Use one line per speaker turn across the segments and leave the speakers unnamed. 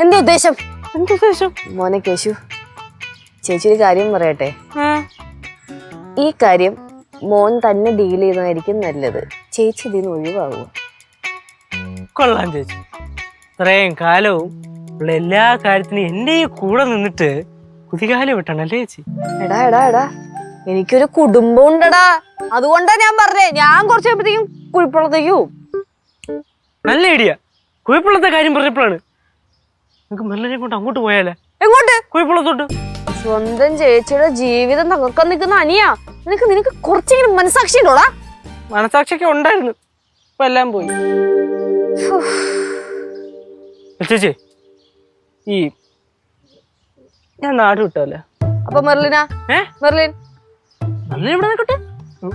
എന്താ ഉദ്ദേശം? മോനെ കേശു, ചേച്ചി ഒരു കാര്യം പറയട്ടെ. ഈ കാര്യം മോൻ തന്നെ ഡീൽ ചെയ്യുന്നതായിരിക്കും നല്ലത്. ചേച്ചി ഇതിന് ഒഴിവാകുക.
കൊള്ളാം ചേച്ചി, ഇത്രയും കാലവും ഉള്ള എല്ലാ കാര്യത്തിനും എന്റെ ഈ കൂടെ നിന്നിട്ട് കുതികാലം വിട്ടണല്ലേ ചേച്ചി?
എടാ എടാ എടാ, എനിക്കൊരു കുടുംബം ഉണ്ടടാ. അതുകൊണ്ടാ ഞാൻ പറഞ്ഞേ, ഞാൻ കുറച്ച് കഴിയുമ്പോഴത്തേക്കും കുഴിപ്പുള്ളത്തേക്കു.
നല്ല ഐഡിയ. കുഴിപ്പുള്ളത്തെ കാര്യം പറഞ്ഞപ്പോഴാണ് നമുക്ക് മെല്ലനെ കൊണ്ട് അങ്ങോട്ട് പോയാലേ.
എങ്ങോട്ട്?
കുഴിപ്പുള്ളത്തോട്ട്.
സ്വന്തം ചേച്ചിയുടെ ജീവിതം തകർക്കാൻ നിൽക്കുന്ന അനിയാ. നിനക്ക് കുറച്ചെങ്കിലും മനസാക്ഷി ഉണ്ടോടാ?
മനസാക്ഷിയൊക്കെ ഉണ്ടായിരുന്നു, ഇപ്പൊ എല്ലാം പോയി. ചേച്ചി, ഈ ഞാൻ നാട് വിട്ടല്ലേ.
അപ്പൊ മെർലിനാ? മെർലിൻ
മെർലിൻ ഇവിടെ നിൽക്കട്ടെ.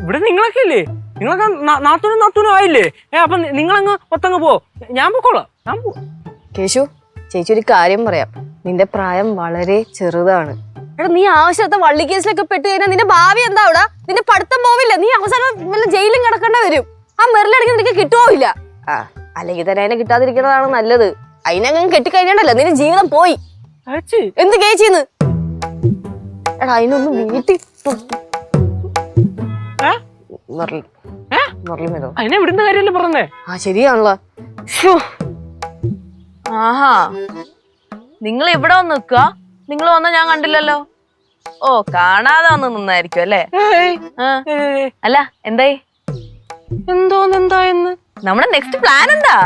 ഇവിടെ നിങ്ങളൊക്കെ ഇല്ലേ? നിങ്ങളൊക്കെ നാത്തൂനും ആയില്ലേ? അപ്പൊ നിങ്ങളങ്ങ് ഒത്തങ്ങ് പോ, ഞാൻ പോക്കോളാം. ഞാൻ പോ.
കേശു, ചേച്ചി ഒരു കാര്യം പറയാം. നിന്റെ പ്രായം വളരെ ചെറുതാണ്. എടാ, നീ ആവശ്യത്തെ വള്ളി കേസിലൊക്കെ പെട്ട് കഴിഞ്ഞാൽ നിന്റെ ഭാവി എന്താ? അവിടെ നിന്റെ പഠിത്തം പോവില്ല. നീ അവസാനം വല്ല ജയിലും കിടക്കേണ്ട വരും. ആ മെറിലടങ്ങി നിനക്ക് കിട്ടുപോയില്ല. അല്ലെങ്കിൽ തന്നെ അതിനെ കിട്ടാതിരിക്കുന്നതാണ് നല്ലത്. അതിനങ്ങനെ കെട്ടിക്കഴിഞ്ഞാണ്ടല്ലോ നിന്റെ ജീവിതം പോയി. എന്ത് കേച്ചിന്ന്? എടാ, അതിനൊന്നും വീട്ടിൽ
അതിനെ വിടുന്ന കാര്യമല്ലേ പറഞ്ഞേ?
ആ ശരിയാണല്ലോ.
ആഹാ, നിങ്ങൾ ഇവിടെ വന്ന് നിക്കുക. നിങ്ങൾ വന്ന ഞാൻ കണ്ടില്ലല്ലോ. ഓ, കാണാതെ വന്ന് നിന്നായിരിക്കും അല്ലേ? അല്ല, എന്തായി?
എന്തായെന്ന്
നമ്മുടെ നെക്സ്റ്റ് പ്ലാൻ എന്താ?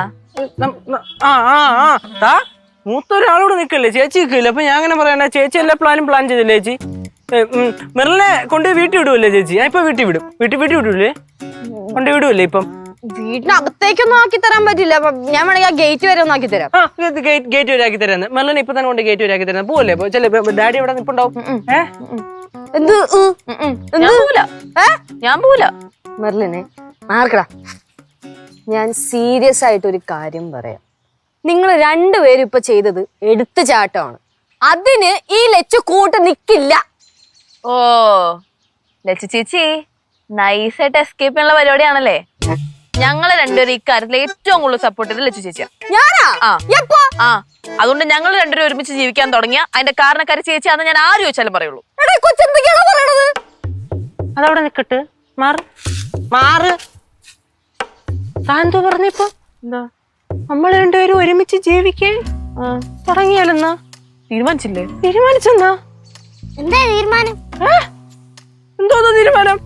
മൂത്തൊരാളോട് നിക്കല്ലേ, ചേച്ചി നിൽക്കില്ല. അപ്പൊ ഞാൻ അങ്ങനെ പറയണ, ചേച്ചി എല്ലാ പ്ലാനും പ്ലാൻ ചെയ്തില്ലേ ചേച്ചി? മെറിലിനെ കൊണ്ടുപോയി വീട്ടിൽ വിടുവല്ലേ ചേച്ചി? ഞാൻ ഇപ്പൊ വീട്ടിൽ വിടും. വീട്ടിൽ വിടൂലേ? കൊണ്ട് വിടുവല്ലേ ഇപ്പം?
വീട്ടിനകത്തേക്കൊന്നും ആക്കി തരാൻ പറ്റില്ല. ഞാൻ വേണമെങ്കിൽ ആ ഗേറ്റ് വരെ ഒന്ന് ആക്കി തരാം.
ഗേറ്റ് വരെ ആക്കി തരാന്ന്. മെറിലിനെ ഇപ്പൊ തന്നെ കൊണ്ട് ഗേറ്റ് വരെ ആക്കി തരാം. പോവല്ലേ? ഡാഡി ഇവിടെ നിൽപ്പുണ്ടാവും.
ഞാൻ പോവില്ല.
മെറിലിനെ മാർക്കടാ, ഞാൻ സീരിയസ് ആയിട്ട് ഒരു കാര്യം പറയാം. നിങ്ങൾ രണ്ടുപേരും ഇപ്പൊ ചെയ്തത് എടുത്തു ചാട്ടമാണ്. അതിന് ഈ ലച്ചു കൂട്ട് നിക്കില്ല.
ഓ, ലച്ചു ചേച്ചി നൈസായിട്ട് എസ്കേപ്പ് ചെയ്യാനുള്ള പരിപാടിയാണല്ലേ? ഞങ്ങള് രണ്ടുപേരും ഇക്കാര്യത്തിൽ ഏറ്റവും കൂടുതൽ സപ്പോർട്ട് ചെയ്ത് ലച്ചു ചേച്ചിയാ. അതുകൊണ്ട് ഞങ്ങൾ രണ്ടുപേരും ഒരുമിച്ച് ജീവിക്കാൻ തുടങ്ങിയ അതിന്റെ കാരണക്കാരി ചേച്ചിയാന്ന് ഞാൻ ആര് ചോദിച്ചാലും പറയുള്ളൂ.
അതവിടെ നിക്കട്ട്. മാറ്. താന്തോ പറഞ്ഞിപ്പോ എന്താ നമ്മൾ രണ്ടുപേരും ഒരുമിച്ച് ജീവിക്കേ തുടങ്ങിയാലെന്നാ?
തീരുമാനിച്ചില്ലേ?
തീരുമാനിച്ചെന്നാ?
എന്താ തീരുമാനം?
എന്തോ തീരുമാനം?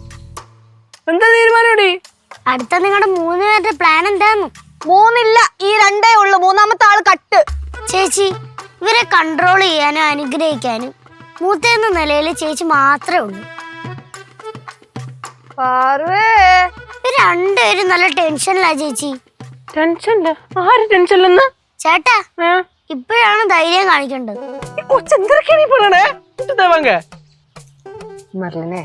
എന്താ തീരുമാനോടി?
അടുത്ത നിങ്ങളുടെ 3 പേരുടെ പ്ലാൻ എന്താന്ന്? 3 ഇല്ല, ഈ 2 ഉള്ളു. മൂന്നാമത്തെ ആള് കട്ട്. ചേച്ചി, ഇവരെ കൺട്രോൾ ചെയ്യാനും അനുഗ്രഹിക്കാനും മൂത്തേന്ന നിലയിൽ ചേച്ചി മാത്രമേ ഉള്ളൂ. രണ്ടുപേരും നല്ല ടെൻഷനിലാ ചേച്ചി.
ടെൻഷനില്ല? ആര് ടെൻഷനില്ലെന്ന്?
ചേട്ടാ, ഇപ്പോഴാണ് ധൈര്യം കാണിക്കേണ്ടത്. മെർലിനെ,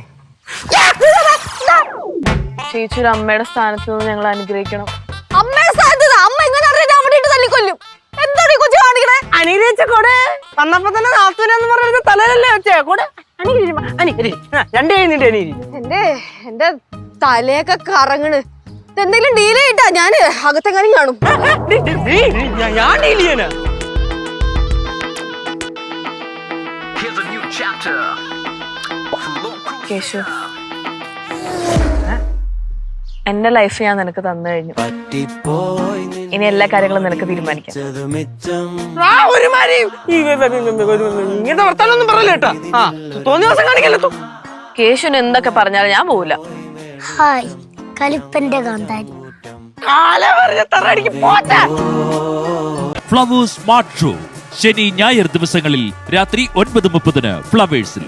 ചേച്ചി ഒരു അമ്മയുടെ സ്ഥാനത്ത് നിന്ന് ഞങ്ങൾ അനുഗ്രഹിക്കണം.
അമ്മയുടെ സ്ഥാനത്ത് അമ്മ എങ്ങനെ അവിടെ തല്ലിക്കൊല്ലും? എന്താണ് ഈ കൊച്ചു കാണിക്കണേ?
അനുഗ്രഹിച്ച കൂടെ വന്നപ്പോ തന്നെ നാത്തൂനെന്ന് പറയുന്നത് തലയിലല്ലേ വെച്ചേ കൂടെ. രണ്ടു കഴിഞ്ഞിട്ട്
എന്റെ തലയൊക്കെ കറങ്ങണ്. എന്തെങ്കിലും ഡീൽ ചെയ്തിട്ടാ ഞാന് അകത്തെങ്ങാനും കാണും.
ഞാൻ ഡീൽ ചെയ്യാനാ?
കേശു, എന്റെ ലൈഫ് ഞാൻ നിനക്ക് തന്നു കഴിഞ്ഞു. ഇനി എല്ലാ കാര്യങ്ങളും നിനക്ക് തീരുമാനിക്കാം.
ഇങ്ങനത്തെ വർത്താനൊന്നും പറയല്ലേ കേട്ടാ. തോന്നിയ ദിവസം കാണിക്കല്ലോ.
കേശുവിന് എന്തൊക്കെ പറഞ്ഞാലും ഞാൻ പോവില്ല.
ഹായ് കലിപ്പന്റെ കാന്താരി.
ഫ്ലവേഴ്സ് സ്മാർട്ട് ഷോ ശനി ഞായർ ദിവസങ്ങളിൽ രാത്രി 9:30 ഫ്ലവേഴ്സിൽ.